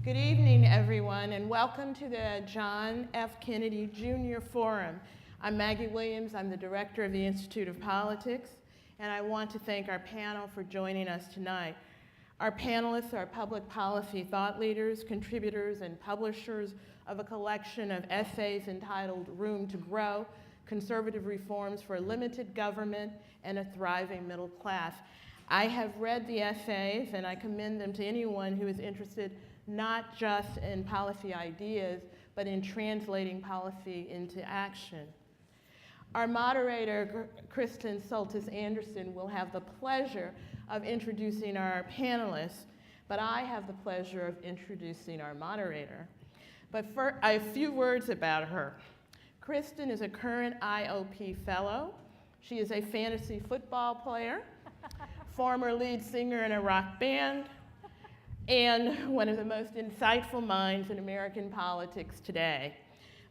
Good evening, everyone, and welcome to the John F. Kennedy Jr. Forum. I'm Maggie Williams. I'm the director of the Institute of Politics, and I want to thank our panel for joining us tonight. Our panelists are public policy thought leaders, contributors, and publishers of a collection of essays entitled Room to Grow: Conservative Reforms for Limited Government and a Thriving Middle Class. I have read the essays, and I commend them to anyone who is interested not just in policy ideas, but in translating policy into action. Our moderator, Kristin Soltis Anderson, will have the pleasure of introducing our panelists, but I have the pleasure of introducing our moderator. But for a few words about her. Kristin is a current IOP Fellow. She is a fantasy football player, former lead singer in a rock band, and one of the most insightful minds in American politics today.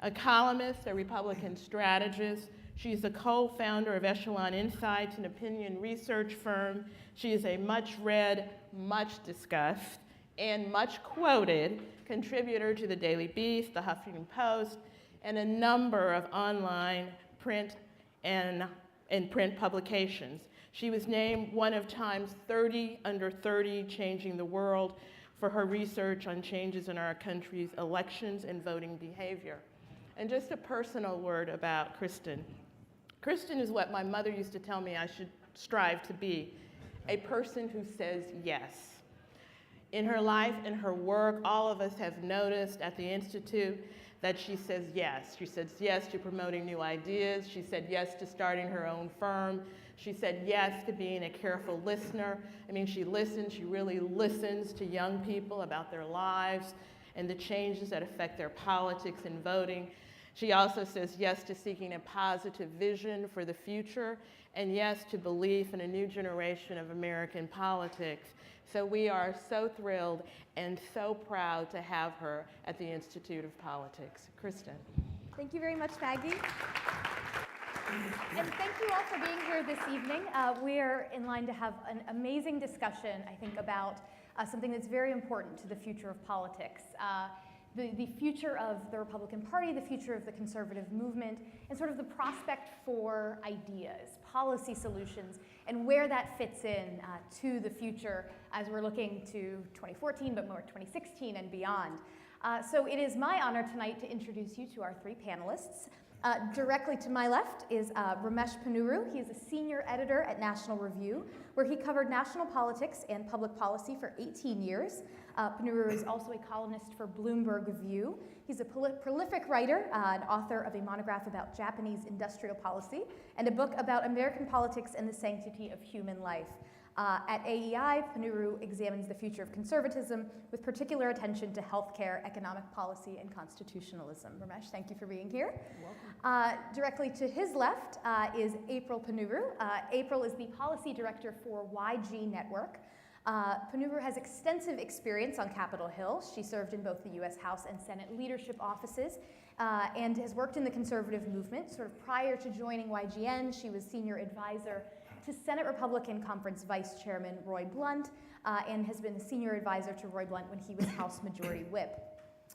A columnist, a Republican strategist, she's the co-founder of Echelon Insights, an opinion research firm. She is a much-read, much-discussed, and much-quoted contributor to the Daily Beast, the Huffington Post, and a number of online, print, and print publications. She was named one of Time's 30 Under 30 Changing the World for her research on changes in our country's elections and voting behavior. And just a personal word about Kristin. Kristin is what my mother used to tell me I should strive to be, a person who says yes. In her life and her work, all of us have noticed at the Institute that she says yes. She says yes to promoting new ideas. She said yes to starting her own firm. She said yes to being a careful listener. I mean, she listens, she really listens to young people about their lives and the changes that affect their politics and voting. She also says yes to seeking a positive vision for the future, and yes to belief in a new generation of American politics. So we are so thrilled and so proud to have her at the Institute of Politics. Kristin. Thank you very much, Maggie. And thank you all for being here this evening. We're in line to have an amazing discussion, I think, about something that's very important to the future of politics. The future of the Republican Party, the future of the conservative movement, and sort of the prospect for ideas, policy solutions, and where that fits in to the future as we're looking to 2014, but more 2016 and beyond. So it is my honor tonight to introduce you to our three panelists. Directly to my left is Ramesh Ponnuru. He is a senior editor at National Review, where he covered national politics and public policy for 18 years. Ponnuru is also a columnist for Bloomberg View. He's a prolific writer, an author of a monograph about Japanese industrial policy, and a book about American politics and the sanctity of human life. At AEI, Ponnuru examines the future of conservatism with particular attention to healthcare, economic policy, and constitutionalism. Ramesh, thank you for being here. You're welcome. Directly to his left is April Ponnuru. April is the policy director for YG Network. Ponnuru has extensive experience on Capitol Hill. She served in both the U.S. House and Senate leadership offices and has worked in the conservative movement. Sort of prior to joining YGN, she was senior advisor to Senate Republican Conference Vice Chairman Roy Blunt, and has been a senior advisor to Roy Blunt when he was House Majority Whip.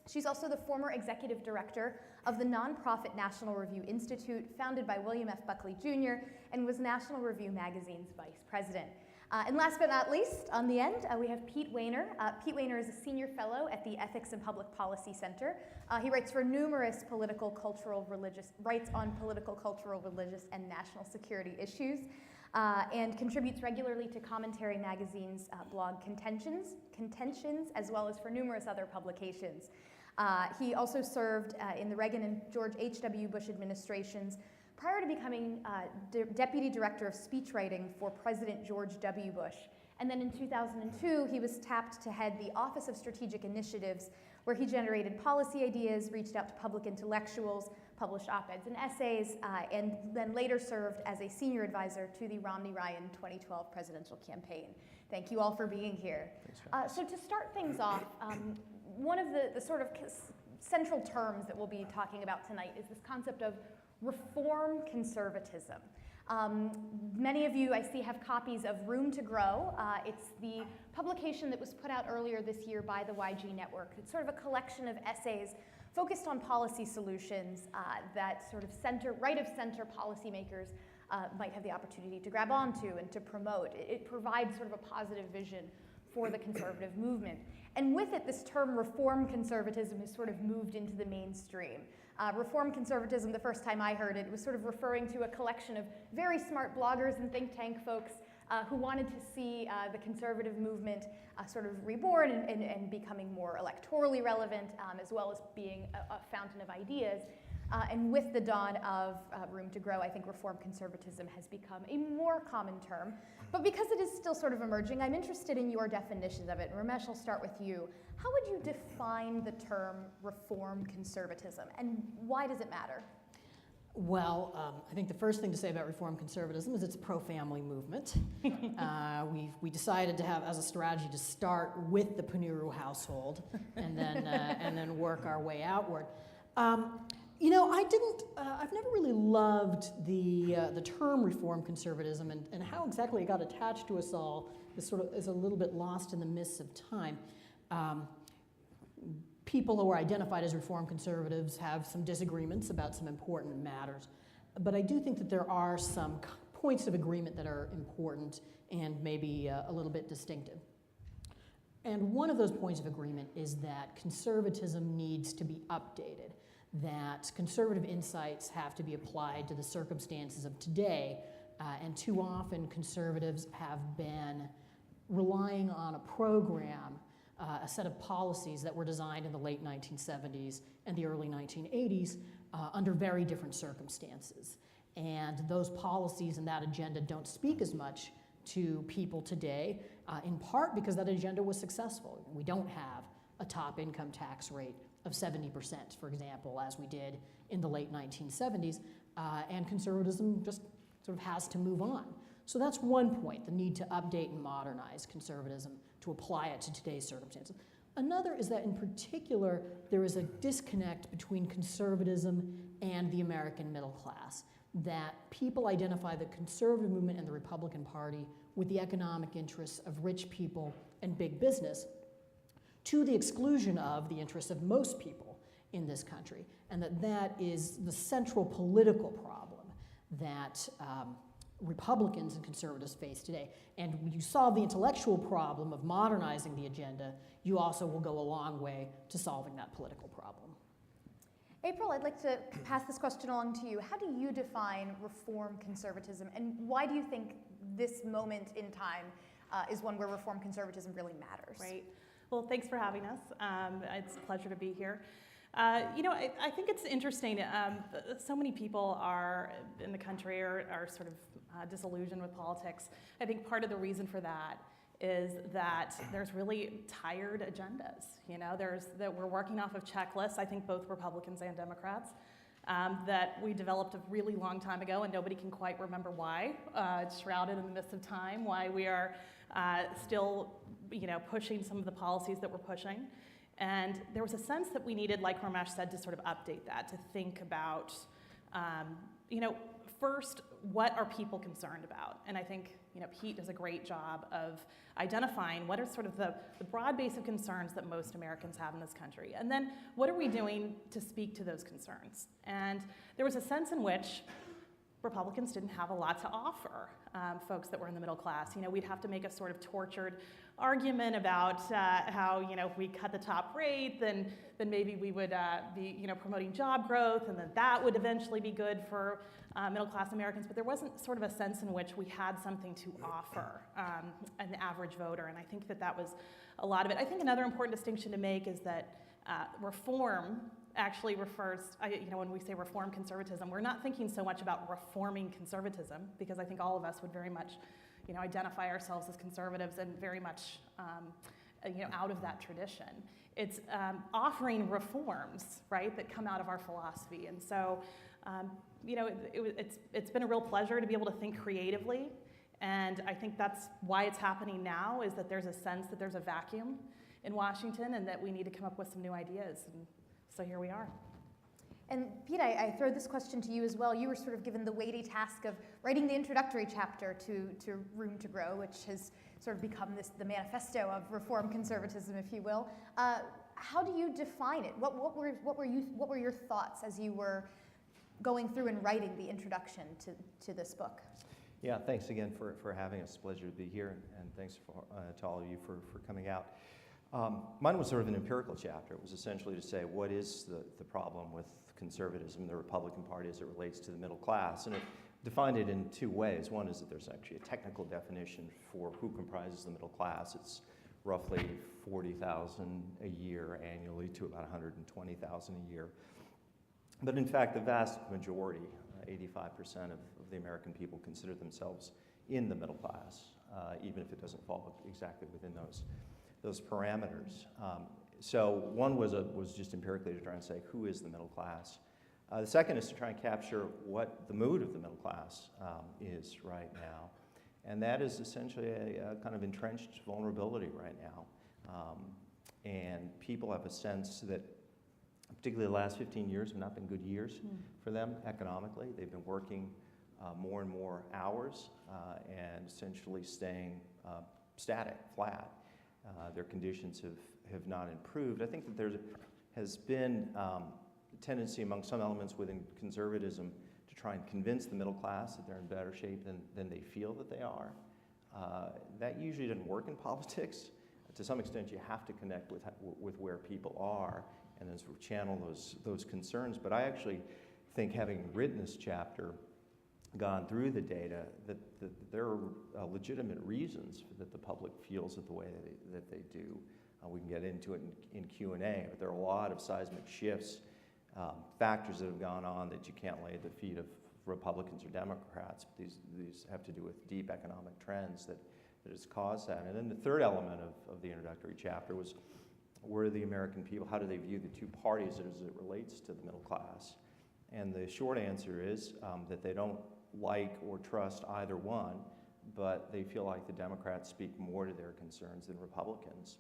She's also the former executive director of the nonprofit National Review Institute, founded by William F. Buckley Jr., and was National Review Magazine's vice president. And last but not least, on the end, we have Pete Wehner. Pete Wehner is a senior fellow at the Ethics and Public Policy Center. He writes for numerous writes on political, cultural, religious, and national security issues. And contributes regularly to Commentary Magazine's blog Contentions, as well as for numerous other publications. He also served in the Reagan and George H.W. Bush administrations prior to becoming Deputy Director of Speechwriting for President George W. Bush. And then in 2002, he was tapped to head the Office of Strategic Initiatives, where he generated policy ideas, reached out to public intellectuals, published op-eds and essays, and then later served as a senior advisor to the Romney-Ryan 2012 presidential campaign. Thank you all for being here. So to start things off, one of the sort of central terms that we'll be talking about tonight is this concept of reform conservatism. Many of you, I see, have copies of Room to Grow. It's the publication that was put out earlier this year by the YG Network. It's sort of a collection of essays focused on policy solutions that sort of right-of-center policymakers might have the opportunity to grab onto and to promote. It provides sort of a positive vision for the conservative movement. And with it, this term reform conservatism has sort of moved into the mainstream. Reform conservatism, the first time I heard it, was sort of referring to a collection of very smart bloggers and think tank folks who wanted to see the conservative movement sort of reborn and becoming more electorally relevant, as well as being a fountain of ideas. And with the dawn of Room to Grow, I think reform conservatism has become a more common term. But because it is still sort of emerging, I'm interested in your definitions of it. And Ramesh, I'll start with you. How would you define the term reform conservatism, and why does it matter? Well, I think the first thing to say about reform conservatism is it's a pro-family movement. We decided to have as a strategy to start with the Ponnuru household and then work our way outward. You know, I've never really loved the term reform conservatism, and how exactly it got attached to us all is a little bit lost in the mists of time. People who are identified as reform conservatives have some disagreements about some important matters, but I do think that there are some points of agreement that are important and maybe a little bit distinctive. And one of those points of agreement is that conservatism needs to be updated, that conservative insights have to be applied to the circumstances of today, and too often conservatives have been relying on a program, a set of policies that were designed in the late 1970s and the early 1980s under very different circumstances. And those policies and that agenda don't speak as much to people today, in part because that agenda was successful. We don't have a top income tax rate of 70%, for example, as we did in the late 1970s, and conservatism just sort of has to move on. So that's one point, the need to update and modernize conservatism to apply it to today's circumstances. Another is that in particular, there is a disconnect between conservatism and the American middle class, that people identify the conservative movement and the Republican Party with the economic interests of rich people and big business, to the exclusion of the interests of most people in this country, and that is the central political problem that Republicans and conservatives face today. And when you solve the intellectual problem of modernizing the agenda, you also will go a long way to solving that political problem. April, I'd like to pass this question along to you. How do you define reform conservatism, and why do you think this moment in time is one where reform conservatism really matters? Right. Well, thanks for having us. It's a pleasure to be here. You know, I think it's interesting. So many people in the country are sort of disillusioned with politics. I think part of the reason for that is that there's really tired agendas. You know, that we're working off of checklists. I think both Republicans and Democrats that we developed a really long time ago, and nobody can quite remember why. It's shrouded in the mist of time. Why we are still, you know, pushing some of the policies that we're pushing. And there was a sense that we needed, like Ramesh said, to sort of update that, to think about, you know, first, what are people concerned about? And I think, you know, Pete does a great job of identifying what are sort of the broad base of concerns that most Americans have in this country. And then what are we doing to speak to those concerns? And there was a sense in which Republicans didn't have a lot to offer folks that were in the middle class. You know, we'd have to make a sort of tortured argument about how, you know, if we cut the top rate, then maybe we would be, you know, promoting job growth, and then that would eventually be good for middle class Americans. But there wasn't sort of a sense in which we had something to offer an average voter, and I think that was a lot of it. I think another important distinction to make is that reform actually refers, you know, when we say reform conservatism, we're not thinking so much about reforming conservatism, because I think all of us would very much, you know, identify ourselves as conservatives and very much, you know, out of that tradition. It's offering reforms, right, that come out of our philosophy. And so, you know, it's been a real pleasure to be able to think creatively. And I think that's why it's happening now, is that there's a sense that there's a vacuum in Washington and that we need to come up with some new ideas. And so here we are. And Pete, I throw this question to you as well. You were sort of given the weighty task of writing the introductory chapter to Room to Grow, which has sort of become the manifesto of reform conservatism, if you will. How do you define it? What were your thoughts as you were going through and writing the introduction to this book? Yeah, thanks again for having us. It's a pleasure to be here, and thanks to all of you for coming out. Mine was sort of an empirical chapter. It was essentially to say, what is the problem with conservatism, the Republican Party, as it relates to the middle class? And it defined it in two ways. One is that there's actually a technical definition for who comprises the middle class. It's roughly 40,000 a year annually to about 120,000 a year. But in fact, the vast majority, 85% of the American people, consider themselves in the middle class, even if it doesn't fall exactly within those parameters. So one was just empirically to try and say, who is the middle class? The second is to try and capture what the mood of the middle class is right now. And that is essentially a kind of entrenched vulnerability right now. And people have a sense that, particularly the last 15 years, have not been good years for them economically. They've been working more and more hours and essentially staying static, flat. Their conditions have not improved. I think that there has been a tendency among some elements within conservatism to try and convince the middle class that they're in better shape than they feel that they are. That usually doesn't work in politics. To some extent, you have to connect with where people are and then sort of channel those concerns. But I actually think, having written this chapter, gone through the data, that there are legitimate reasons that the public feels it the way that they do. We can get into it in Q&A, but there are a lot of seismic shifts, factors that have gone on that you can't lay at the feet of Republicans or Democrats. These have to do with deep economic trends that has caused that. And then the third element of the introductory chapter was, where are the American people, how do they view the two parties as it relates to the middle class? And the short answer is that they don't like or trust either one, but they feel like the Democrats speak more to their concerns than Republicans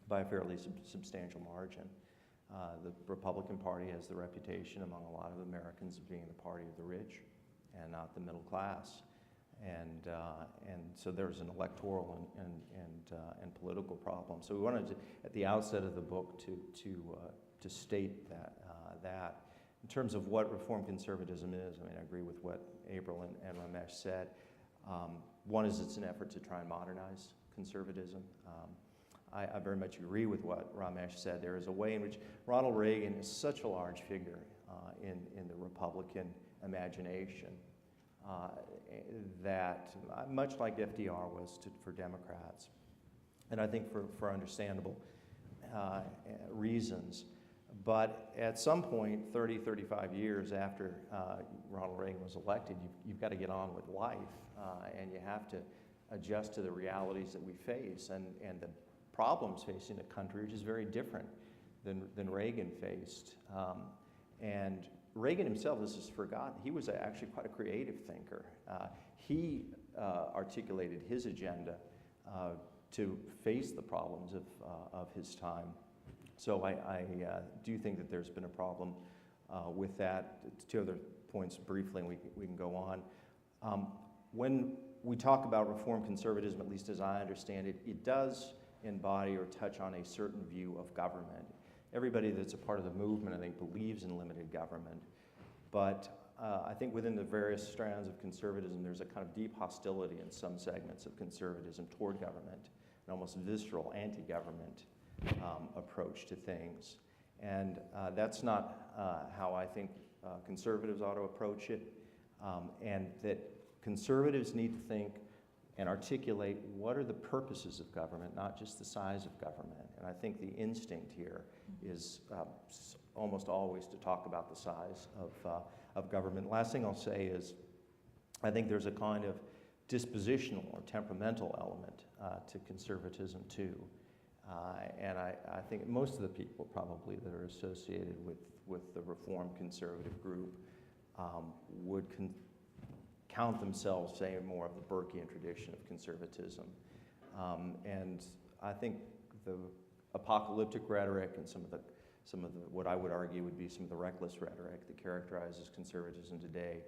by a fairly substantial margin. The Republican Party has the reputation among a lot of Americans of being the party of the rich and not the middle class. And so there's an electoral and political problem. So we wanted to, at the outset of the book, to state that. In terms of what reform conservatism is, I mean, I agree with what April and Ramesh said. One is it's an effort to try and modernize conservatism. I very much agree with what Ramesh said. There is a way in which Ronald Reagan is such a large figure in the Republican imagination that, much like FDR was for Democrats, and I think for understandable reasons. But at some point, 30, 35 years after Ronald Reagan was elected, you've got to get on with life, and you have to adjust to the realities that we face and the problems facing the country, which is very different than Reagan faced. And Reagan himself, this is forgotten, he was actually quite a creative thinker. He articulated his agenda to face the problems of his time. So I do think that there's been a problem with that. Two other points briefly, and we can go on. When we talk about reform conservatism, at least as I understand it, it does embody or touch on a certain view of government. Everybody that's a part of the movement, I think, believes in limited government. But I think within the various strands of conservatism, there's a kind of deep hostility in some segments of conservatism toward government, an almost visceral anti-government approach to things. And that's not how I think conservatives ought to approach it. And that conservatives need to think and articulate what are the purposes of government, not just the size of government. And I think the instinct here is almost always to talk about the size of government. Last thing I'll say is, I think there's a kind of dispositional or temperamental element to conservatism too. And I think most of the people probably that are associated with the Reform Conservative group would count themselves, say, more of the Burkean tradition of conservatism. And I think the apocalyptic rhetoric and some of the some of the, what I would argue would be some of the reckless rhetoric that characterizes conservatism today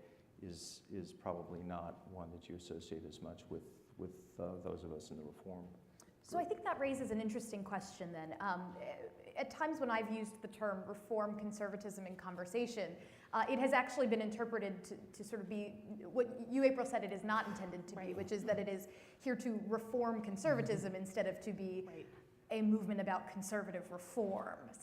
is probably not one that you associate as much with those of us in the reform. So I think that raises an interesting question then. At times when I've used the term reform conservatism in conversation, it has actually been interpreted to sort of be what you, April, said it is not intended to be, which is that it is here to reform conservatism instead of to be a movement about conservative reforms.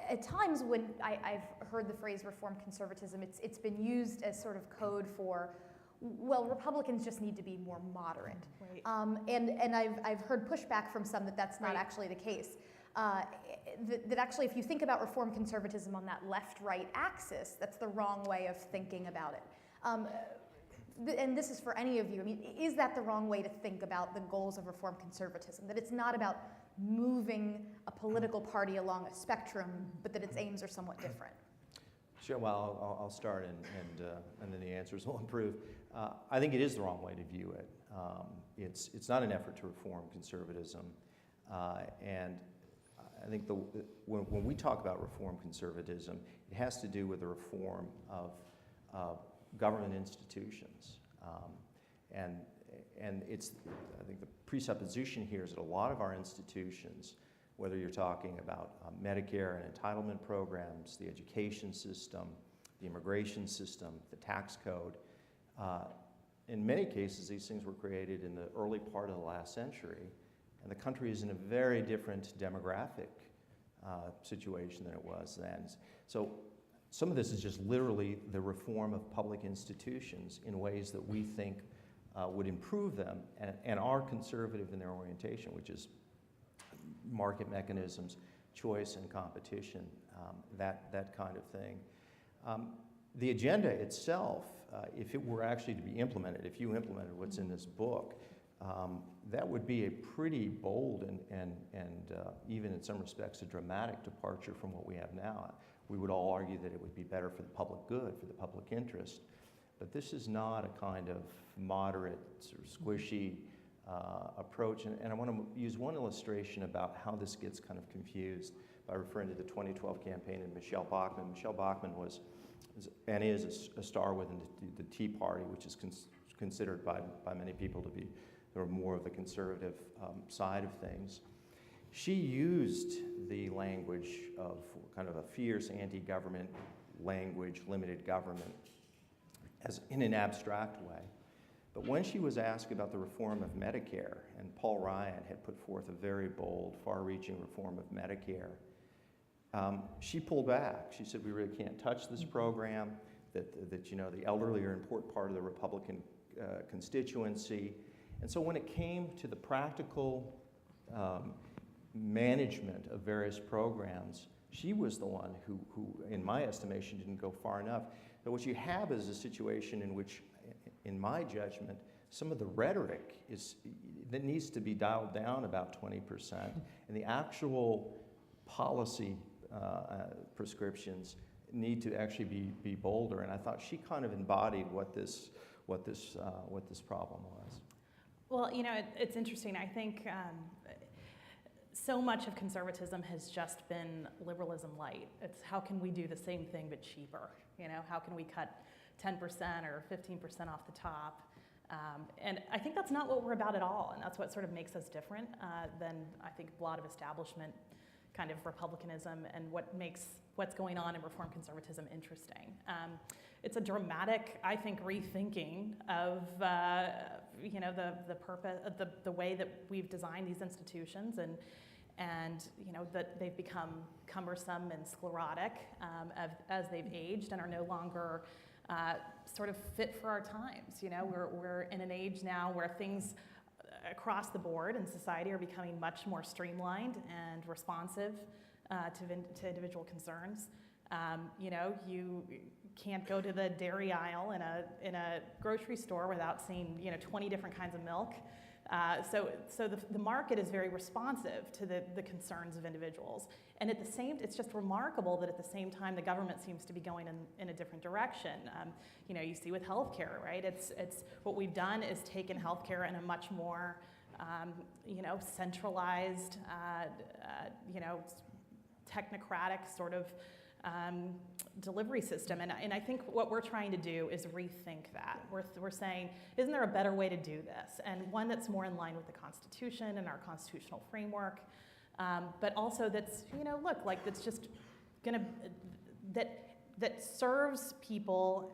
At times when I've heard the phrase reform conservatism, it's been used as sort of code for, well, Republicans just need to be more moderate. Right. And I've heard pushback from some that that's not actually the case. That actually, if you think about reform conservatism on that left-right axis, that's the wrong way of thinking about it. And this is for any of you. I mean, is that the wrong way to think about the goals of reform conservatism? That it's not about moving a political party along a spectrum, but that its aims are somewhat different? Sure. Well, I'll start, and then the answers will improve. I think it is the wrong way to view it. It's not an effort to reform conservatism, and I think when we talk about reform conservatism, it has to do with the reform of government institutions, and it's, I think the presupposition here is that a lot of our institutions, whether you're talking about Medicare and entitlement programs, the education system, the immigration system, the tax code, in many cases these things were created in the early part of the last century, and the country is in a very different demographic situation than it was then. So some of this is just literally the reform of public institutions in ways that we think would improve them and are conservative in their orientation, which is market mechanisms, choice and competition, that kind of thing. The agenda itself, if it were actually to be implemented, if you implemented what's in this book, that would be a pretty bold and even in some respects a dramatic departure from what we have now. We would all argue that it would be better for the public good, for the public interest, but this is not a kind of moderate, sort of squishy approach. And I want to use one illustration about how this gets kind of confused by referring to the 2012 campaign and Michelle Bachmann. Michelle Bachmann was and is a star within the Tea Party, which is considered by many people to be more of the conservative side of things. She used the language of kind of a fierce anti-government language, limited government, as in an abstract way. But when she was asked about the reform of Medicare, and Paul Ryan had put forth a very bold, far-reaching reform of Medicare, she pulled back. She said, we really can't touch this program, that you know, the elderly are an important part of the Republican constituency. And so when it came to the practical management of various programs, she was the one who, in my estimation, didn't go far enough. But what you have is a situation in which, in my judgment, some of the rhetoric that needs to be dialed down about 20%, and the actual policy prescriptions need to actually be bolder. And I thought she kind of embodied what this problem was. Well, you know, it's interesting. I think so much of conservatism has just been liberalism light. It's how can we do the same thing but cheaper? You know, how can we cut 10% or 15% off the top? And I think that's not what we're about at all, and that's what sort of makes us different than, I think, a lot of establishment kind of republicanism and what makes what's going on in reform conservatism interesting. It's a dramatic, I think, rethinking of you know, the purpose, the way that we've designed these institutions, and you know, that they've become cumbersome and sclerotic as they've aged and are no longer sort of fit for our times. You know, we're in an age now where things across the board in society are becoming much more streamlined and responsive to individual concerns. You know, you can't go to the dairy aisle in a grocery store without seeing, you know, 20 different kinds of milk. So the market is very responsive to the concerns of individuals. And at the same, it's just remarkable that at the same time the government seems to be going in a different direction. You know, you see with healthcare, right? It's what we've done is taken healthcare in a much more, you know, centralized, you know, technocratic sort of delivery system. And I think what we're trying to do is rethink that. We're saying, isn't there a better way to do this? And one that's more in line with the Constitution and our constitutional framework, but also that's, look, like that's just gonna, that serves people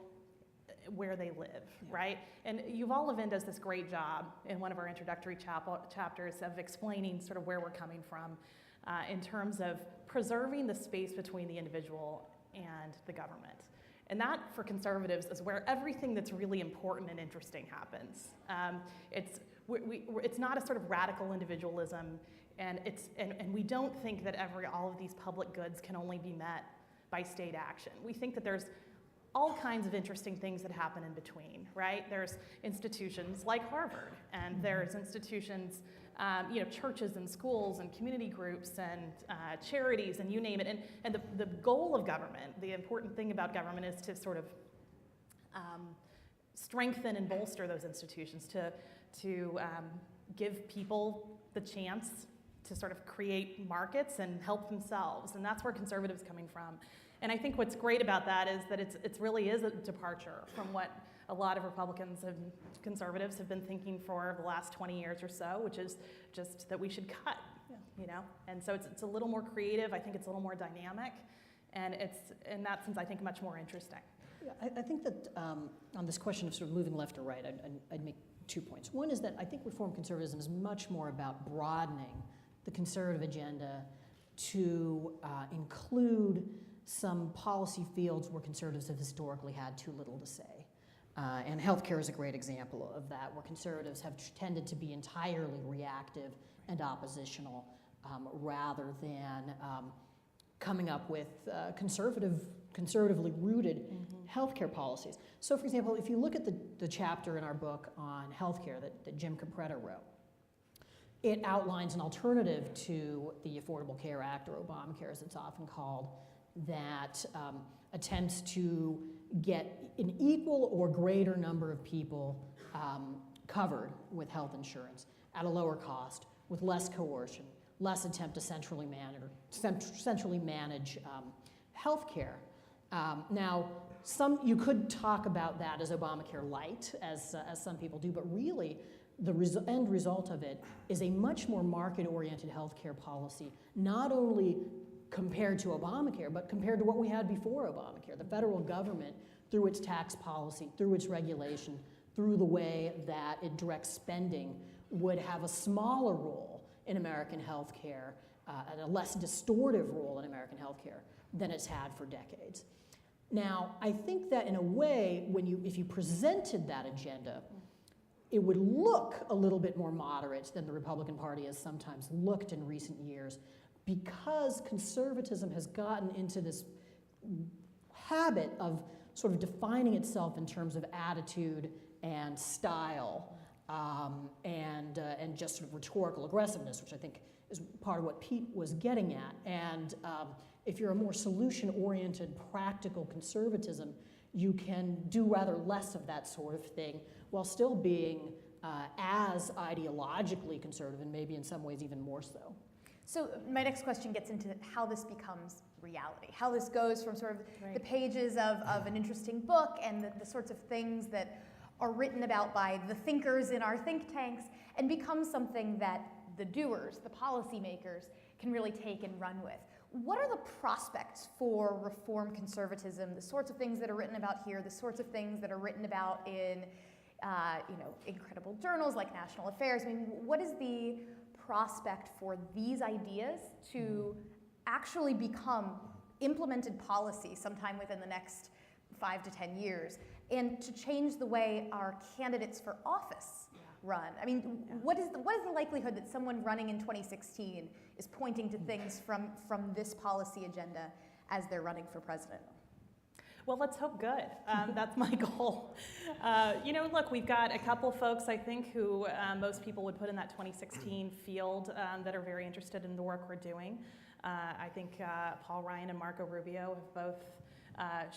where they live, right? And Yuval Levin does this great job in one of our introductory chapters of explaining sort of where we're coming from in terms of preserving the space between the individual and the government. And that, for conservatives, is where everything that's really important and interesting happens. It's not a sort of radical individualism, and we don't think that all of these public goods can only be met by state action. We think that there's all kinds of interesting things that happen in between, right? There's institutions like Harvard, and there's institutions, churches and schools and community groups and charities and you name it. And the goal of government, the important thing about government is to sort of strengthen and bolster those institutions, to give people the chance to sort of create markets and help themselves. And that's where conservatives are coming from. And I think what's great about that is that it really is a departure from what a lot of Republicans and conservatives have been thinking for the last 20 years or so, which is just that we should cut, And so it's a little more creative. I think it's a little more dynamic, and it's in that sense I think much more interesting. Yeah, I think that on this question of sort of moving left or right, I'd make 2 points. One is that I think reform conservatism is much more about broadening the conservative agenda to include some policy fields where conservatives have historically had too little to say. And healthcare is a great example of that, where conservatives have tended to be entirely reactive and oppositional rather than coming up with conservatively rooted healthcare policies. So for example, if you look at the chapter in our book on healthcare that Jim Capretta wrote, it outlines an alternative to the Affordable Care Act, or Obamacare as it's often called, that attempts to get an equal or greater number of people covered with health insurance at a lower cost, with less coercion, less attempt to centrally manage health care. Now, you could talk about that as Obamacare light, as some people do, but really the end result of it is a much more market-oriented health care policy, not only compared to Obamacare, but compared to what we had before Obamacare. The federal government, through its tax policy, through its regulation, through the way that it directs spending, would have a smaller role in American health care, and a less distortive role in American health care than it's had for decades. Now, I think that in a way, if you presented that agenda, it would look a little bit more moderate than the Republican Party has sometimes looked in recent years, because conservatism has gotten into this habit of sort of defining itself in terms of attitude and style, and just sort of rhetorical aggressiveness, which I think is part of what Pete was getting at. And if you're a more solution-oriented, practical conservatism, you can do rather less of that sort of thing while still being as ideologically conservative, and maybe in some ways even more so. So my next question gets into how this becomes reality, how this goes from sort of the pages of an interesting book and the sorts of things that are written about by the thinkers in our think tanks, and becomes something that the doers, the policymakers, can really take and run with. What are the prospects for reform conservatism, the sorts of things that are written about here, the sorts of things that are written about in incredible journals like National Affairs? I mean, what is the prospect for these ideas to actually become implemented policy sometime within the next 5 to 10 years, and to change the way our candidates for office run? I mean, what is the likelihood that someone running in 2016 is pointing to things from this policy agenda as they're running for president? Well, let's hope good. That's my goal. Look, we've got a couple folks, I think, who most people would put in that 2016 field that are very interested in the work we're doing. I think Paul Ryan and Marco Rubio have both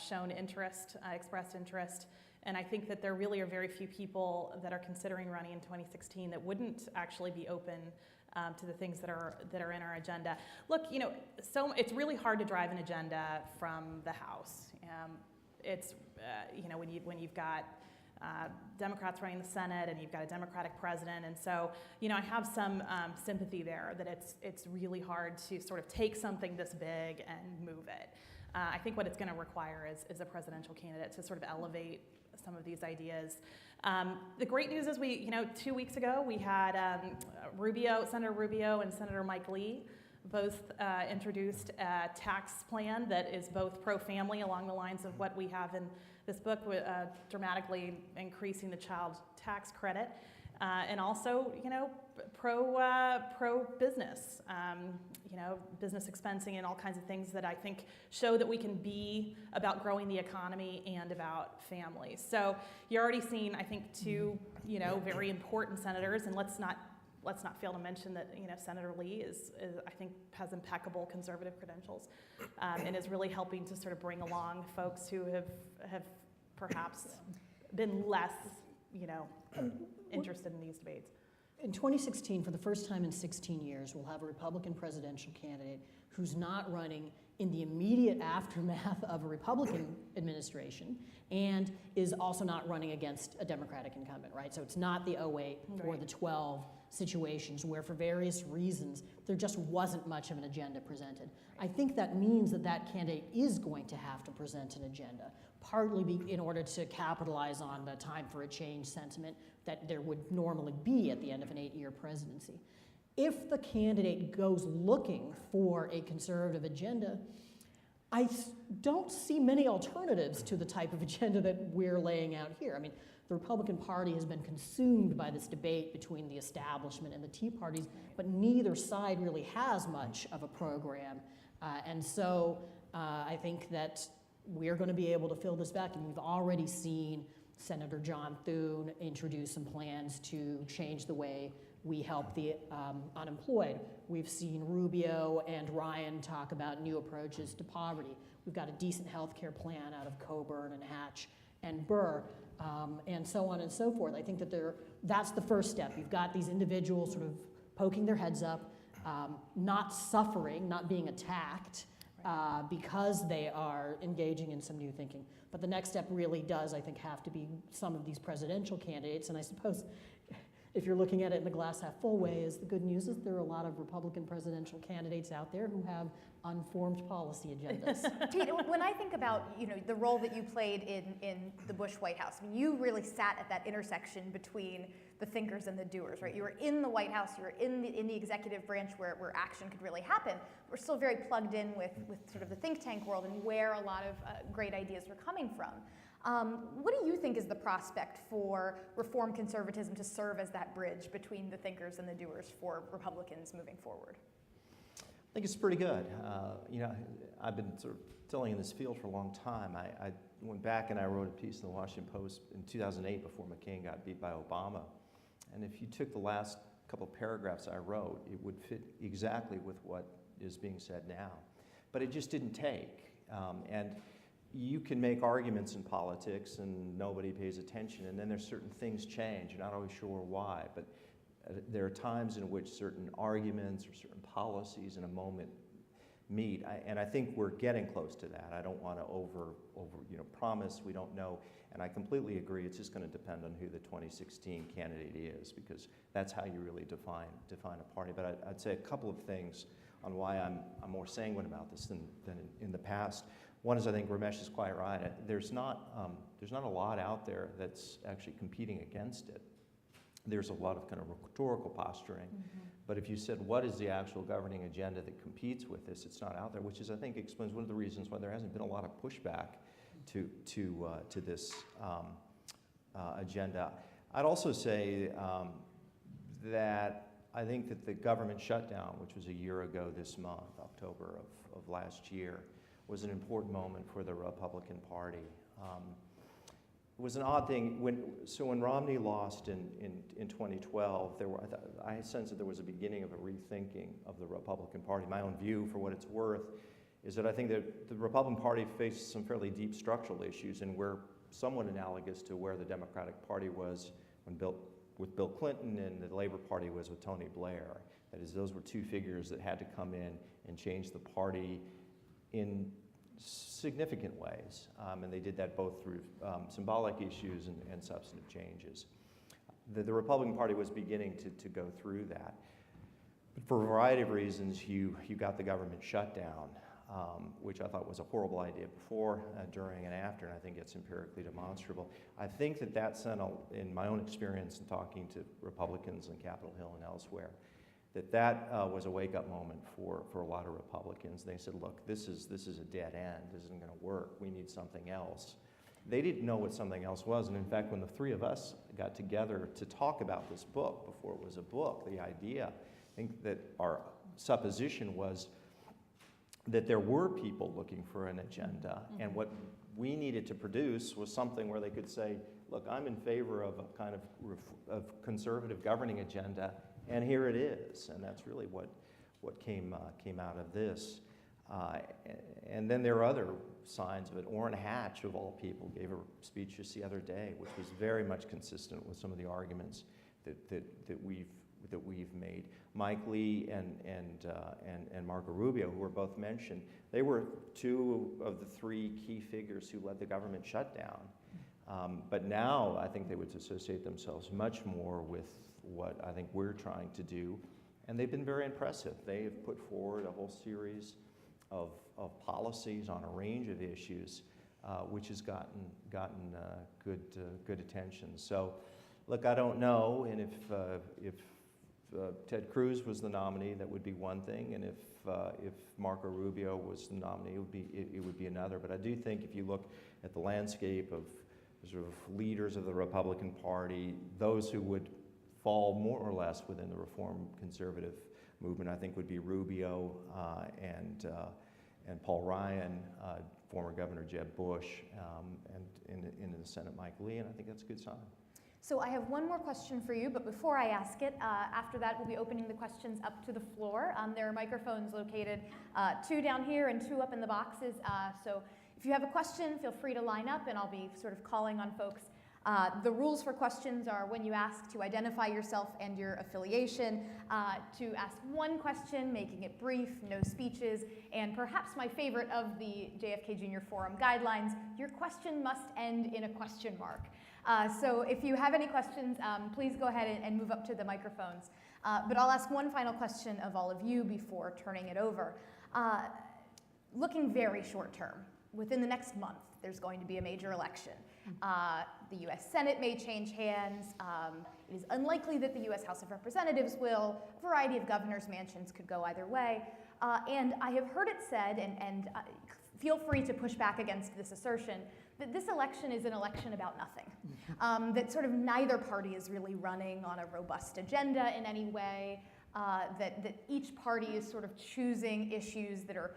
shown interest, expressed interest, and I think that there really are very few people that are considering running in 2016 that wouldn't actually be open to the things that are in our agenda. Look, so it's really hard to drive an agenda from the House. It's when you've got Democrats running the Senate and you've got a Democratic president, and so I have some sympathy there that it's really hard to sort of take something this big and move it. I think what it's going to require is a presidential candidate to sort of elevate some of these ideas. The great news is 2 weeks ago we had Senator Rubio and Senator Mike Lee both introduced a tax plan that is both pro-family along the lines of what we have in this book, dramatically increasing the child tax credit, and also pro-business, business expensing and all kinds of things that I think show that we can be about growing the economy and about families. So you're already seeing, I think, two very important senators, and let's not fail to mention that Senator Lee is I think has impeccable conservative credentials, and is really helping to sort of bring along folks who have perhaps been less interested in these debates. In 2016, for the first time in 16 years, we'll have a Republican presidential candidate who's not running in the immediate aftermath of a Republican administration and is also not running against a Democratic incumbent, right? So it's not the 08 or the 12 situations where, for various reasons, there just wasn't much of an agenda presented. I think that means that candidate is going to have to present an agenda, partly in order to capitalize on the time for a change sentiment that there would normally be at the end of an 8-year presidency. If the candidate goes looking for a conservative agenda, I don't see many alternatives to the type of agenda that we're laying out here. I mean, the Republican Party has been consumed by this debate between the establishment and the Tea Parties, but neither side really has much of a program. And so I think that we're going to be able to fill this vacuum. We've already seen Senator John Thune introduce some plans to change the way we help the unemployed. We've seen Rubio and Ryan talk about new approaches to poverty. We've got a decent health care plan out of Coburn and Hatch and Burr, and so on and so forth. I think that that's the first step. You've got these individuals sort of poking their heads up, not suffering, not being attacked, because they are engaging in some new thinking. But the next step really does, I think, have to be some of these presidential candidates. And I suppose if you're looking at it in the glass half full way, is the good news is there are a lot of Republican presidential candidates out there who have unformed policy agendas. Tina, when I think about the role that you played in the Bush White House, I mean, you really sat at that intersection between the thinkers and the doers, right? You were in the White House, you were in the executive branch where action could really happen. We're still very plugged in with sort of the think tank world and where a lot of great ideas were coming from. What do you think is the prospect for reform conservatism to serve as that bridge between the thinkers and the doers for Republicans moving forward? I think it's pretty good. I've been sort of tilling in this field for a long time. I went back and I wrote a piece in the Washington Post in 2008 before McCain got beat by Obama. And if you took the last couple paragraphs I wrote, it would fit exactly with what is being said now. But it just didn't take. And you can make arguments in politics and nobody pays attention, and then there's certain things change. You're not always sure why, but there are times in which certain arguments or certain policies in a moment meet, and I think we're getting close to that. I don't want to over promise. We don't know, and I completely agree. It's just going to depend on who the 2016 candidate is, because that's how you really define a party. But I'd say a couple of things on why I'm more sanguine about this than in the past. One is, I think Ramesh is quite right. There's not a lot out there that's actually competing against it. There's a lot of kind of rhetorical posturing. Mm-hmm. But if you said, what is the actual governing agenda that competes with this, it's not out there, which is, I think, explains one of the reasons why there hasn't been a lot of pushback to this agenda. I'd also say that I think that the government shutdown, which was a year ago this month, October of last year, was an important moment for the Republican Party. It was an odd thing. When Romney lost in 2012, I sensed that there was a beginning of a rethinking of the Republican Party. My own view, for what it's worth, is that I think that the Republican Party faced some fairly deep structural issues, and we're somewhat analogous to where the Democratic Party was when Bill with Bill Clinton, and the Labor Party was with Tony Blair. That is, those were two figures that had to come in and change the party in significant ways, and they did that both through symbolic issues and substantive changes. The Republican Party was beginning to go through that. But for a variety of reasons, you got the government shutdown, which I thought was a horrible idea before, during, and after, and I think it's empirically demonstrable. I think that sent, in my own experience in talking to Republicans on Capitol Hill and elsewhere, that was a wake-up moment for a lot of Republicans. They said, look, this is a dead end. This isn't going to work. We need something else. They didn't know what something else was, and in fact, when the three of us got together to talk about this book before it was a book, the idea, I think that our supposition was that there were people looking for an agenda, and what we needed to produce was something where they could say, look, I'm in favor of a kind of conservative governing agenda, and here it is. And that's really what came out of this. And then there are other signs of it. Orrin Hatch, of all people, gave a speech just the other day, which was very much consistent with some of the arguments that we've made. Mike Lee and Marco Rubio, who were both mentioned, they were two of the three key figures who led the government shutdown. But now I think they would associate themselves much more with what I think we're trying to do, and they've been very impressive. They have put forward a whole series of policies on a range of issues, which has gotten good attention. So, look, I don't know, and if Ted Cruz was the nominee, that would be one thing, and if Marco Rubio was the nominee, it would be another. But I do think if you look at the landscape of sort of leaders of the Republican Party, those who would fall more or less within the reform conservative movement, I think would be Rubio and Paul Ryan, former Governor Jeb Bush, and in the Senate Mike Lee, and I think that's a good sign. So I have one more question for you, but before I ask it, after that we'll be opening the questions up to the floor. There are microphones located, 2 down here and 2 up in the boxes. So if you have a question, feel free to line up, and I'll be sort of calling on folks. The rules for questions are when you ask to identify yourself and your affiliation, to ask one question, making it brief, no speeches, and perhaps my favorite of the JFK Junior Forum guidelines, your question must end in a question mark. So if you have any questions, please go ahead and move up to the microphones. But I'll ask one final question of all of you before turning it over. Looking very short term, within the next month, there's going to be a major election. The U.S. Senate may change hands. It is unlikely that the U.S. House of Representatives will. A variety of governors' mansions could go either way. And I have heard it said, and feel free to push back against this assertion, that this election is an election about nothing. That sort of neither party is really running on a robust agenda in any way. That each party is sort of choosing issues that are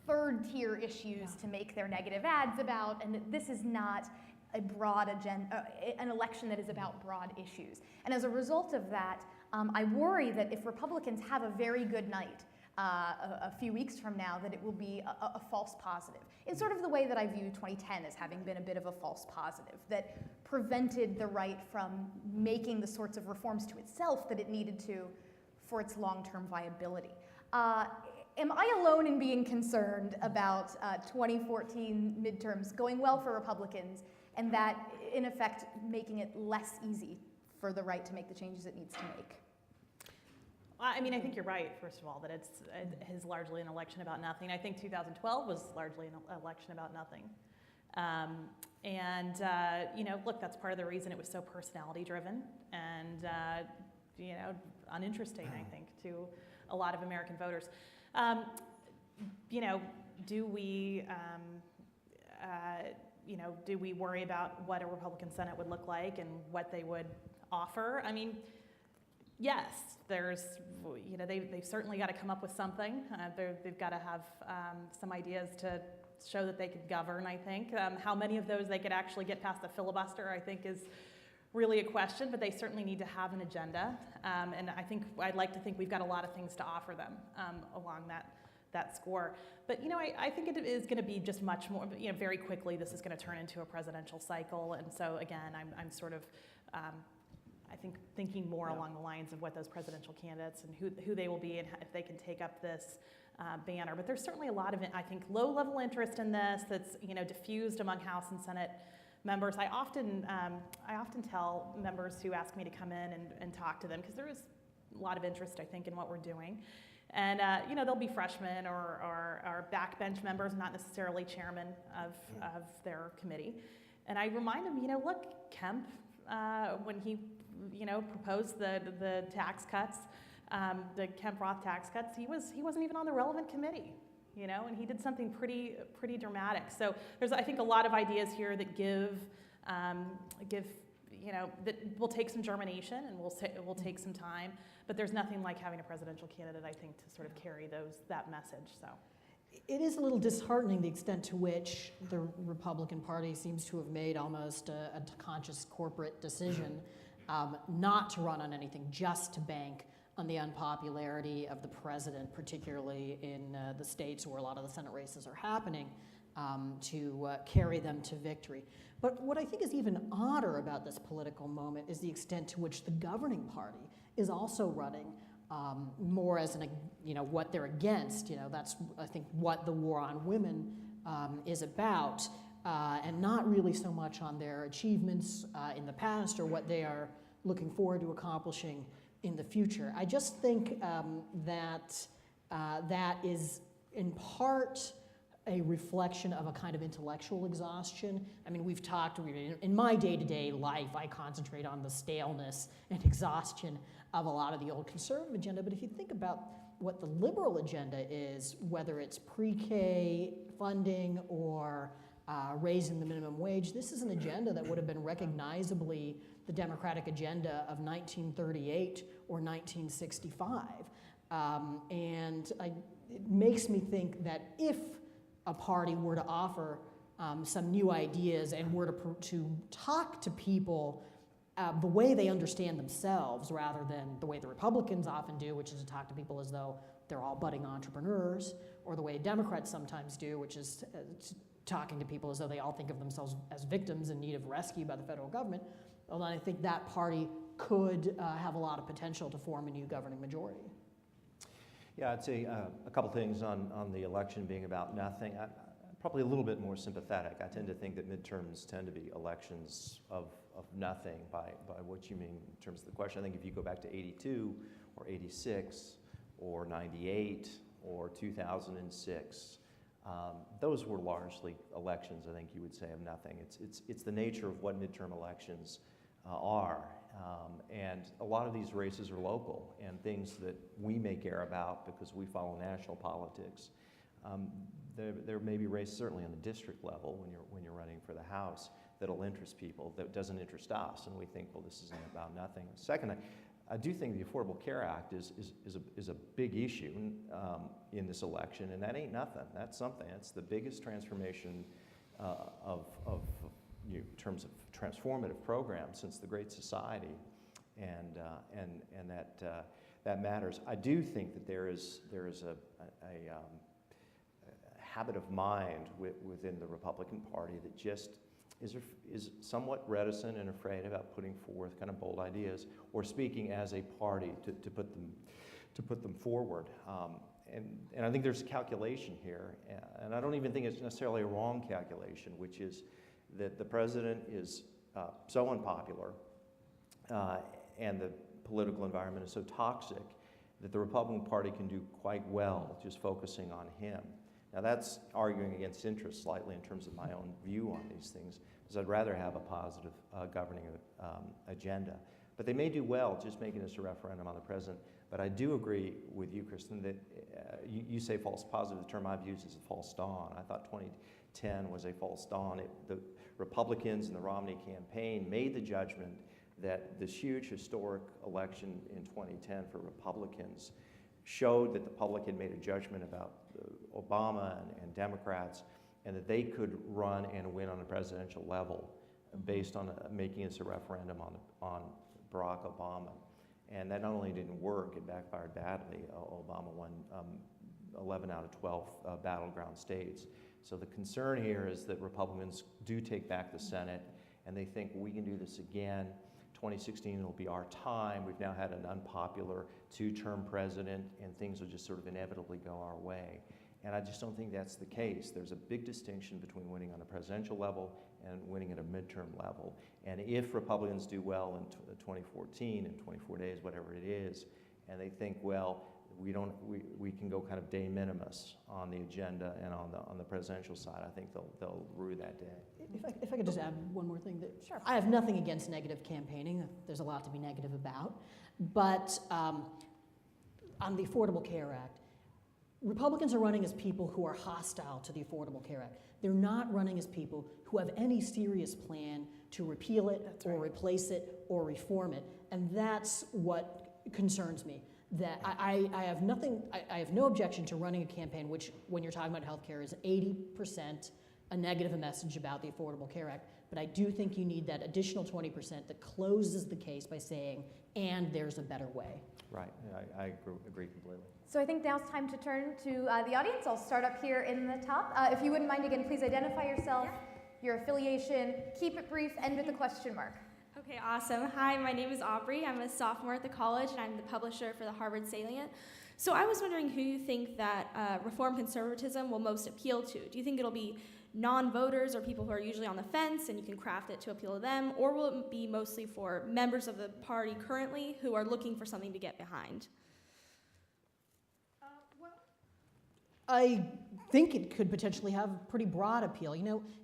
third-tier issues to make their negative ads about, and that this is not a broad agenda, an election that is about broad issues. And as a result of that, I worry that if Republicans have a very good night a few weeks from now, that it will be a false positive. In sort of the way that I view 2010 as having been a bit of a false positive, that prevented the right from making the sorts of reforms to itself that it needed to for its long-term viability. Am I alone in being concerned about 2014 midterms going well for Republicans, and that, in effect, making it less easy for the right to make the changes it needs to make? I mean, I think you're right, first of all, that it is largely an election about nothing. I think 2012 was largely an election about nothing. You know, look, that's part of the reason it was so personality-driven and, you know, uninteresting, I think, to a lot of American voters. You know, do we worry about what a Republican Senate would look like and what they would offer? I mean, yes, you know, they've certainly got to come up with something. They've got to have some ideas to show that they could govern, I think. How many of those they could actually get past the filibuster, I think, is really a question, but they certainly need to have an agenda. And I'd like to think we've got a lot of things to offer them along that score. But, you know, I think it is going to be just much more, you know, very quickly this is going to turn into a presidential cycle. And so, again, I'm sort of I think thinking more along the lines of what those presidential candidates and who they will be and if they can take up this banner. But there's certainly a lot of, I think, low-level interest in this that's diffused among House and Senate members. I often tell members who ask me to come in and talk to them, because there is a lot of interest, I think, in what we're doing. And they'll be freshmen or backbench members, not necessarily chairman of their committee. And I remind them, look, Kemp, when he proposed the tax cuts, the Kemp-Roth tax cuts, he wasn't even on the relevant committee, and he did something pretty dramatic. So there's, I think, a lot of ideas here that that will take some germination and will take some time. But there's nothing like having a presidential candidate, I think, to sort of carry that message. So. It is a little disheartening the extent to which the Republican Party seems to have made almost a conscious corporate decision not to run on anything, just to bank on the unpopularity of the president, particularly in the states where a lot of the Senate races are happening, to carry them to victory. But what I think is even odder about this political moment is the extent to which the governing party is also running more as what they're against. That's, I think, what the war on women is about, and not really so much on their achievements in the past or what they are looking forward to accomplishing in the future. I just think that is in part a reflection of a kind of intellectual exhaustion. I mean, we've talked, in my day-to-day life, I concentrate on the staleness and exhaustion of a lot of the old conservative agenda, but if you think about what the liberal agenda is, whether it's pre-K funding or raising the minimum wage, this is an agenda that would have been recognizably the Democratic agenda of 1938 or 1965. And it makes me think that if a party were to offer some new ideas and were to talk to people the way they understand themselves rather than the way the Republicans often do, which is to talk to people as though they're all budding entrepreneurs, or the way Democrats sometimes do, which is talking to people as though they all think of themselves as victims in need of rescue by the federal government, well, then I think that party could have a lot of potential to form a new governing majority. Yeah, I'd say a couple things on the election being about nothing. I'm probably a little bit more sympathetic. I tend to think that midterms tend to be elections of nothing by what you mean in terms of the question. I think if you go back to 82 or 86 or 98 or 2006, those were largely elections, I think you would say, of nothing. It's the nature of what midterm elections are. And a lot of these races are local, and things that we may care about because we follow national politics. There may be races, certainly on the district level, when you're running for the House, that'll interest people that doesn't interest us, and we think, well, this isn't about nothing. Second, I do think the Affordable Care Act is a big issue in this election, and that ain't nothing. That's something. It's the biggest transformation in terms of transformative programs since the Great Society, and that matters. I do think that there is a habit of mind within the Republican Party that just is somewhat reticent and afraid about putting forth kind of bold ideas or speaking as a party to put them forward. And I think there's a calculation here, and I don't even think it's necessarily a wrong calculation, which is that the president is so unpopular and the political environment is so toxic that the Republican Party can do quite well just focusing on him. Now that's arguing against interest slightly in terms of my own view on these things, because I'd rather have a positive governing agenda. But they may do well just making this a referendum on the president. But I do agree with you, Kristin, that you say false positive. The term I've used is a false dawn. I thought 2010 was a false dawn. The Republicans and the Romney campaign made the judgment that this huge historic election in 2010 for Republicans showed that the public had made a judgment about Obama and Democrats, and that they could run and win on a presidential level based on making this a referendum on Barack Obama. And that not only didn't work, it backfired badly. Obama won 11 out of 12 battleground states. So the concern here is that Republicans do take back the Senate, and they think we can do this again. 2016 will be our time. We've now had an unpopular two-term president, and things will just sort of inevitably go our way. And I just don't think that's the case. There's a big distinction between winning on a presidential level and winning at a midterm level. And if Republicans do well in 2014, in 24 days, whatever it is, and they think, well, we can go kind of de minimis on the agenda and on the presidential side, I think they'll rue that day. If I could just add one more thing. Sure. I have nothing against negative campaigning. There's a lot to be negative about. But on the Affordable Care Act, Republicans are running as people who are hostile to the Affordable Care Act. They're not running as people who have any serious plan to repeal it or replace it or reform it. And that's what concerns me. That I have no objection to running a campaign which, when you're talking about healthcare, is 80% a negative message about the Affordable Care Act. But I do think you need that additional 20% that closes the case by saying, and there's a better way. Right, I agree completely. So I think now it's time to turn to the audience. I'll start up here in the top. If you wouldn't mind, again, please identify yourself, your affiliation, keep it brief, end with a question mark. Okay, awesome. Hi, my name is Aubrey. I'm a sophomore at the college, and I'm the publisher for the Harvard Salient. So I was wondering who you think that reform conservatism will most appeal to. Do you think it'll be non-voters or people who are usually on the fence and you can craft it to appeal to them, or will it be mostly for members of the party currently who are looking for something to get behind? I think it could potentially have pretty broad appeal.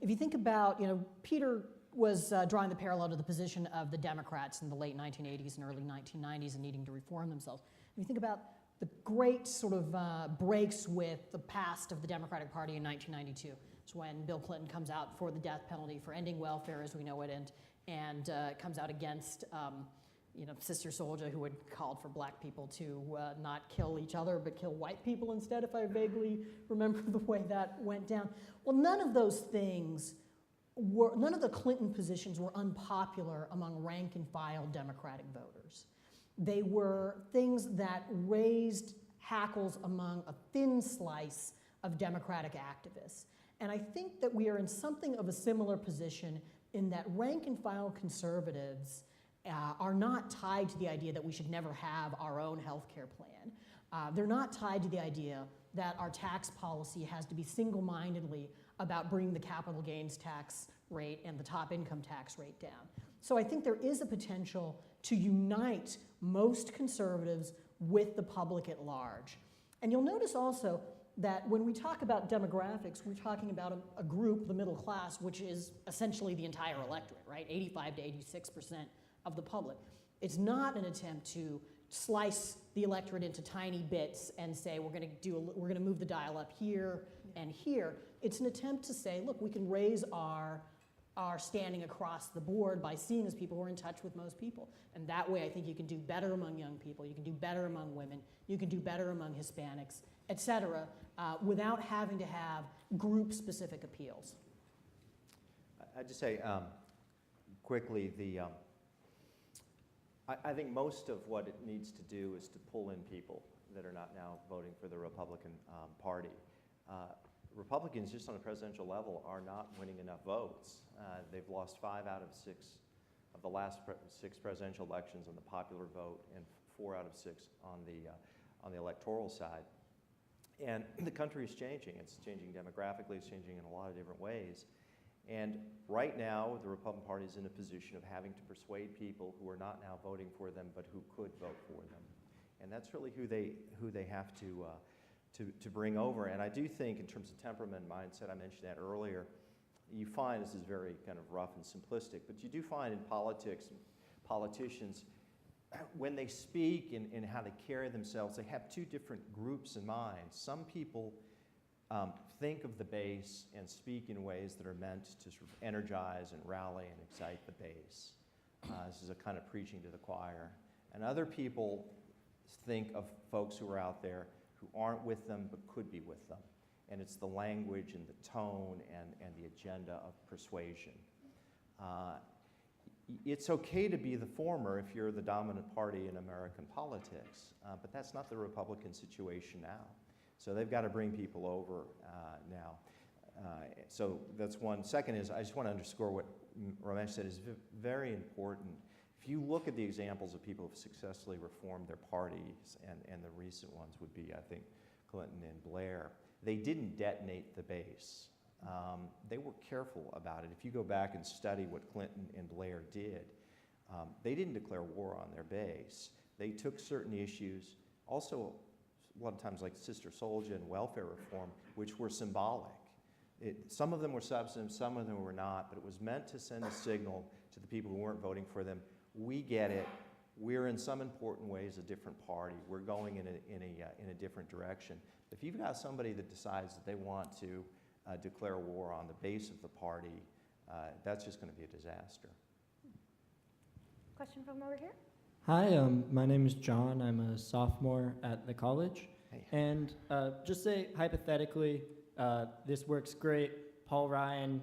If you think about, Peter was drawing the parallel to the position of the Democrats in the late 1980s and early 1990s and needing to reform themselves. If you think about the great sort of breaks with the past of the Democratic Party in 1992. It's when Bill Clinton comes out for the death penalty, for ending welfare as we know it, and comes out against Sister Souljah, who had called for black people to not kill each other but kill white people instead, if I vaguely remember the way that went down. Well, none of the Clinton positions were unpopular among rank and file Democratic voters. They were things that raised hackles among a thin slice of Democratic activists. And I think that we are in something of a similar position in that rank and file conservatives are not tied to the idea that we should never have our own health care plan. They're not tied to the idea that our tax policy has to be single-mindedly about bringing the capital gains tax rate and the top income tax rate down. So I think there is a potential to unite most conservatives with the public at large. And you'll notice also that when we talk about demographics, we're talking about a group, the middle class, which is essentially the entire electorate, right? 85 to 86% of the public. It's not an attempt to slice the electorate into tiny bits and say we're going to move the dial up here and here. It's an attempt to say, look, we can raise our standing across the board by seeing as people who are in touch with most people. And that way I think you can do better among young people, you can do better among women, you can do better among Hispanics, et cetera, without having to have group-specific appeals. I'd just say quickly, I think most of what it needs to do is to pull in people that are not now voting for the Republican Party. Republicans, just on a presidential level, are not winning enough votes. They've lost 5 out of 6 of the last 6 presidential elections on the popular vote, and 4 out of 6 on the electoral side. And the country is changing. It's changing demographically. It's changing in a lot of different ways. And right now, the Republican Party is in a position of having to persuade people who are not now voting for them, but who could vote for them. And that's really who they have to bring over. And I do think, in terms of temperament and mindset, I mentioned that earlier, you find, this is very kind of rough and simplistic, but you do find in politics, politicians, when they speak and how they carry themselves, they have 2 different groups in mind. Some people think of the base and speak in ways that are meant to sort of energize and rally and excite the base. This is a kind of preaching to the choir. And other people think of folks who are out there who aren't with them but could be with them. And it's the language and the tone and the agenda of persuasion. It's okay to be the former if you're the dominant party in American politics, but that's not the Republican situation now. So they've got to bring people over now. So that's one. Second is, I just want to underscore what Ramesh said is very important. if you look at the examples of people who've successfully reformed their parties, and the recent ones would be, I think, Clinton and Blair, they didn't detonate the base. They were careful about it. If you go back and study what Clinton and Blair did, they didn't declare war on their base. They took certain issues, also a lot of times like Sister Souljah and welfare reform, which were symbolic. Some of them were substantive, some of them were not, but it was meant to send a signal to the people who weren't voting for them. We get it. We're in some important ways a different party. We're going in a different direction. If you've got somebody that decides that they want to declare war on the base of the party, that's just going to be a disaster. Question from over here? Hi, my name is John. I'm a sophomore at the college. Hey. And just say, hypothetically, this works great. Paul Ryan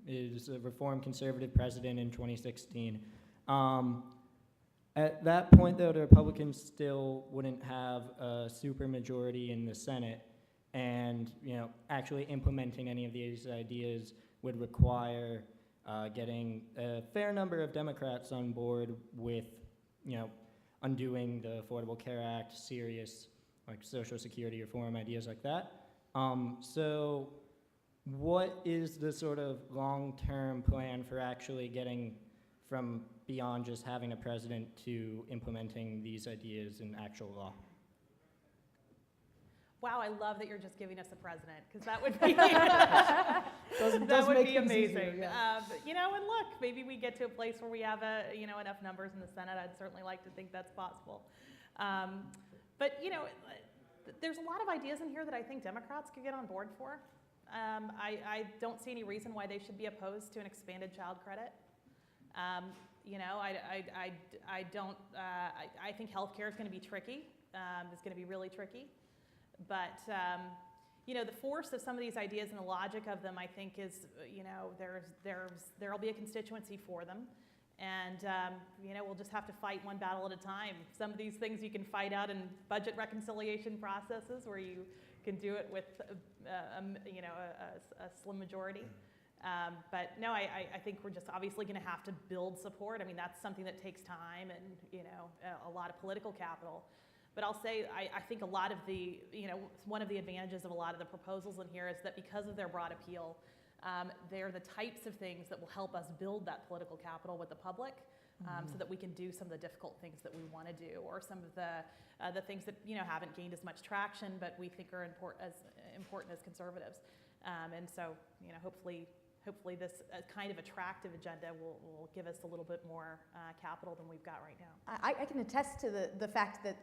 is a reformed conservative president in 2016. At that point, though, the Republicans still wouldn't have a supermajority in the Senate, and actually implementing any of these ideas would require getting a fair number of Democrats on board with, undoing the Affordable Care Act, serious like Social Security reform, ideas like that. So what is the sort of long-term plan for actually getting from beyond just having a president to implementing these ideas in actual law? Wow, I love that you're just giving us a president, because that would be Does make be things amazing. easier, yeah. And look, maybe we get to a place where we have enough numbers in the Senate. I'd certainly like to think that's possible. But there's a lot of ideas in here that I think Democrats could get on board for. I don't see any reason why they should be opposed to an expanded child credit. I think healthcare is going to be tricky. It's going to be really tricky. But, the force of some of these ideas and the logic of them, I think, is, there'll be a constituency for them. And, we'll just have to fight one battle at a time. Some of these things you can fight out in budget reconciliation processes where you can do it with, a slim majority. But no, I think we're just obviously going to have to build support. I mean, that's something that takes time and, a lot of political capital. But I'll say, I think a lot of the, one of the advantages of a lot of the proposals in here is that because of their broad appeal, they're the types of things that will help us build that political capital with the public, so that we can do some of the difficult things that we want to do, or some of the things that haven't gained as much traction, but we think are important as conservatives. And so, hopefully this kind of attractive agenda will give us a little bit more capital than we've got right now. I can attest to the fact that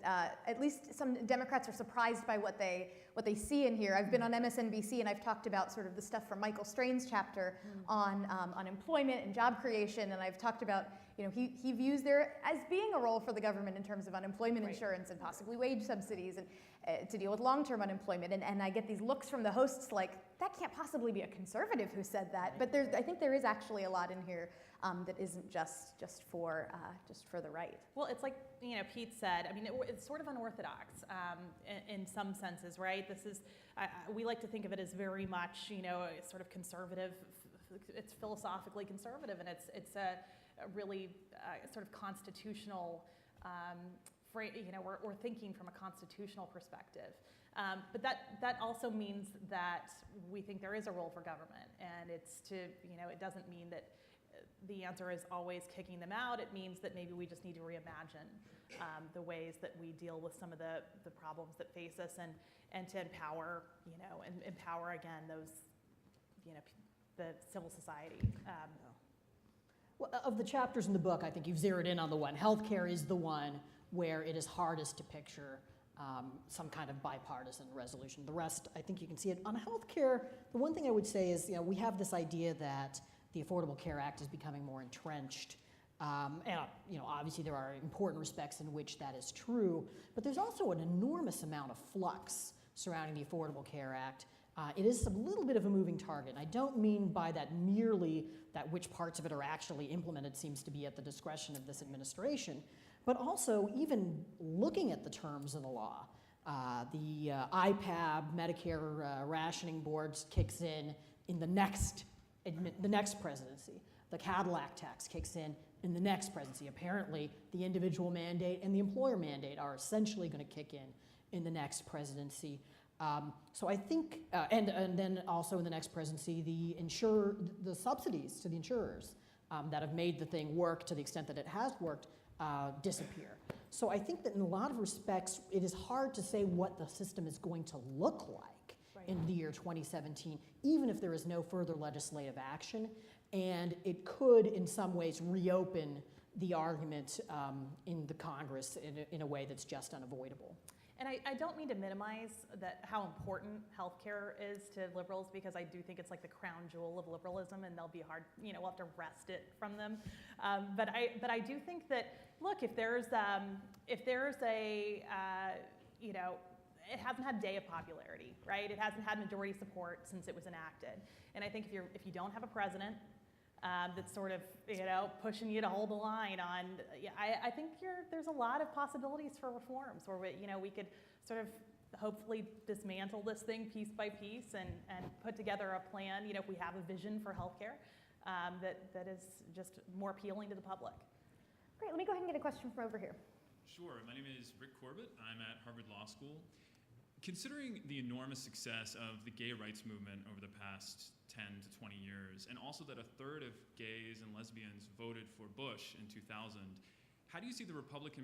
at least some Democrats are surprised by what they see in here. I've been on MSNBC and I've talked about sort of the stuff from Michael Strain's chapter on unemployment and job creation, and I've talked about he views there as being a role for the government in terms of unemployment insurance and possibly wage subsidies and to deal with long-term unemployment. And I get these looks from the hosts like, that can't possibly be a conservative who said that. But I think there is actually a lot in here that isn't just for the right. Well, it's like Pete said. I mean, it's sort of unorthodox in some senses, right? This is we like to think of it as very much sort of conservative. It's philosophically conservative, and it's a really sort of constitutional. We're thinking from a constitutional perspective. But that also means that we think there is a role for government, and it's to, it doesn't mean that the answer is always kicking them out. It means that maybe we just need to reimagine the ways that we deal with some of the problems that face us, and to empower, and empower again those, the civil society. Well, of the chapters in the book, I think you've zeroed in on the one. Healthcare is the one where it is hardest to picture some kind of bipartisan resolution. The rest, I think you can see it. On healthcare, the one thing I would say is, we have this idea that the Affordable Care Act is becoming more entrenched. And obviously there are important respects in which that is true, but there's also an enormous amount of flux surrounding the Affordable Care Act. It is a little bit of a moving target. And I don't mean by that merely that which parts of it are actually implemented seems to be at the discretion of this administration, but also even looking at the terms of the law. The IPAB, Medicare Rationing Boards kicks in the next presidency. The Cadillac tax kicks in in the next presidency. Apparently, the individual mandate and the employer mandate are essentially going to kick in the next presidency. So I think, and then also in the next presidency, the subsidies to the insurers that have made the thing work to the extent that it has worked disappear. So I think that in a lot of respects, it is hard to say what the system is going to look like in the year 2017, even if there is no further legislative action. And it could, in some ways, reopen the argument in the Congress in a way that's just unavoidable. And I don't mean to minimize how important healthcare is to liberals, because I do think it's like the crown jewel of liberalism, and they'll be hard, we'll have to wrest it from them. But I do think that, look, if there's a, it hasn't had a day of popularity, right? It hasn't had majority support since it was enacted. And I think if you don't have a president that's sort of, pushing you to hold the line on, I think there's a lot of possibilities for reforms where we could sort of hopefully dismantle this thing piece by piece and put together a plan, if we have a vision for healthcare that is just more appealing to the public. Great, let me go ahead and get a question from over here. Sure, my name is Rick Corbett. I'm at Harvard Law School. Considering the enormous success of the gay rights movement over the past 10 to 20 years, and also that a third of gays and lesbians voted for Bush in 2000, how do you see the Republican